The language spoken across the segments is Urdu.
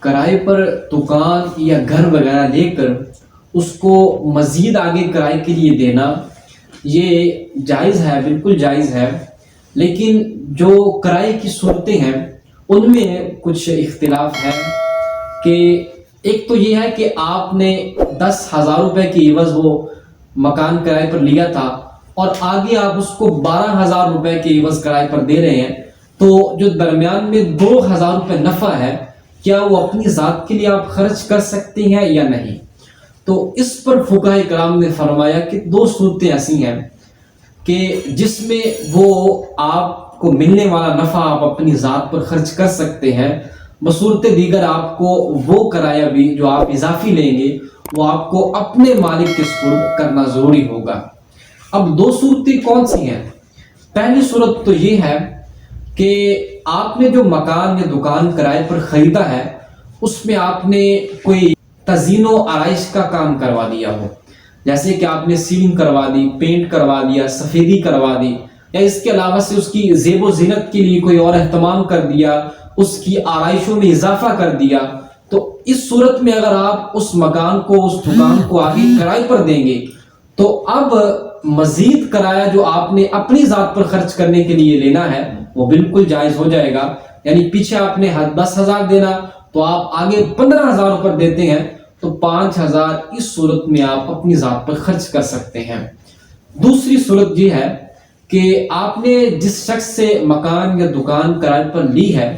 کرائے پر دکان یا گھر وغیرہ لے کر اس کو مزید آگے کرائے کے لیے دینا یہ جائز ہے، بالکل جائز ہے، لیکن جو کرائے کی صورتیں ہیں ان میں کچھ اختلاف ہے کہ ایک تو یہ ہے کہ آپ نے 10,000 روپے کی عوض وہ مکان کرائے پر لیا تھا اور آگے آپ اس کو 12,000 روپے کی عوض کرائے پر دے رہے ہیں، تو جو درمیان میں 2,000 روپے نفع ہے کیا وہ اپنی ذات کے لیے آپ خرچ کر سکتے ہیں یا نہیں؟ تو اس پر فقہاء کرام نے فرمایا کہ دو صورتیں ایسی ہیں کہ جس میں وہ آپ کو ملنے والا نفع آپ اپنی ذات پر خرچ کر سکتے ہیں، بصورت دیگر آپ کو وہ کرایہ بھی جو آپ اضافی لیں گے وہ آپ کو اپنے مالک کے سپرد کرنا ضروری ہوگا۔ اب دو صورتیں کون سی ہیں؟ پہلی صورت تو یہ ہے کہ آپ نے جو مکان یا دکان کرائے پر خریدا ہے اس میں آپ نے کوئی تزئین و آرائش کا کام کروا دیا ہو، جیسے کہ آپ نے سیلنگ کروا دی، پینٹ کروا دیا، سفیدی کروا دی، یا اس کے علاوہ سے اس کی زیب و زینت کے لیے کوئی اور اہتمام کر دیا، اس کی آرائشوں میں اضافہ کر دیا، تو اس صورت میں اگر آپ اس مکان کو، اس دکان کو آگے کرائے پر دیں گے تو اب مزید کرایہ جو آپ نے اپنی ذات پر خرچ کرنے کے لیے لینا ہے وہ بالکل جائز ہو جائے گا۔ یعنی پیچھے آپ نے 10,000 دینا تو آپ آگے 15,000 روپے دیتے ہیں تو 5,000 اس صورت میں آپ اپنی ذات پر خرچ کر سکتے ہیں۔ دوسری صورت یہ ہے کہ آپ نے جس شخص سے مکان یا دکان کرائے پر لی ہے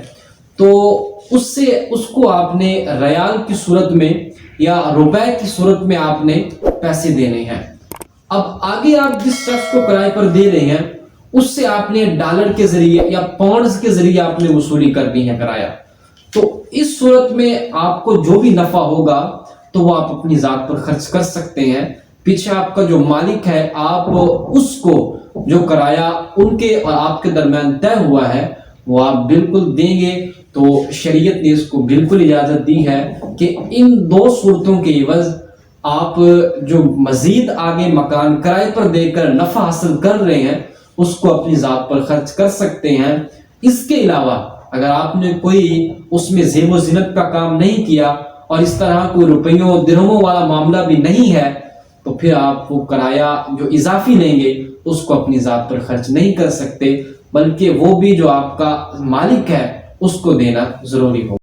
تو اس کو آپ نے ریال کی صورت میں یا روپے کی صورت میں آپ نے پیسے دینے ہیں۔ اب آگے آپ جس شخص کو کرائے پر دے رہے ہیں اس سے آپ نے ڈالر کے ذریعے یا پاؤنڈز کے ذریعے آپ نے وصولی کرنی ہے کرایہ، تو اس صورت میں آپ کو جو بھی نفع ہوگا تو وہ آپ اپنی ذات پر خرچ کر سکتے ہیں۔ پیچھے آپ کا جو مالک ہے آپ اس کو جو کرایہ ان کے اور آپ کے درمیان طے ہوا ہے وہ آپ بالکل دیں گے۔ تو شریعت نے اس کو بالکل اجازت دی ہے کہ ان دو صورتوں کے عوض آپ جو مزید آگے مکان کرائے پر دے کر نفع حاصل کر رہے ہیں اس کو اپنی ذات پر خرچ کر سکتے ہیں۔ اس کے علاوہ اگر آپ نے کوئی اس میں زیب و زینت کا کام نہیں کیا اور اس طرح کوئی روپیوں درہموں والا معاملہ بھی نہیں ہے تو پھر آپ وہ کرایہ جو اضافی لیں گے اس کو اپنی ذات پر خرچ نہیں کر سکتے، بلکہ وہ بھی جو آپ کا مالک ہے اس کو دینا ضروری ہو۔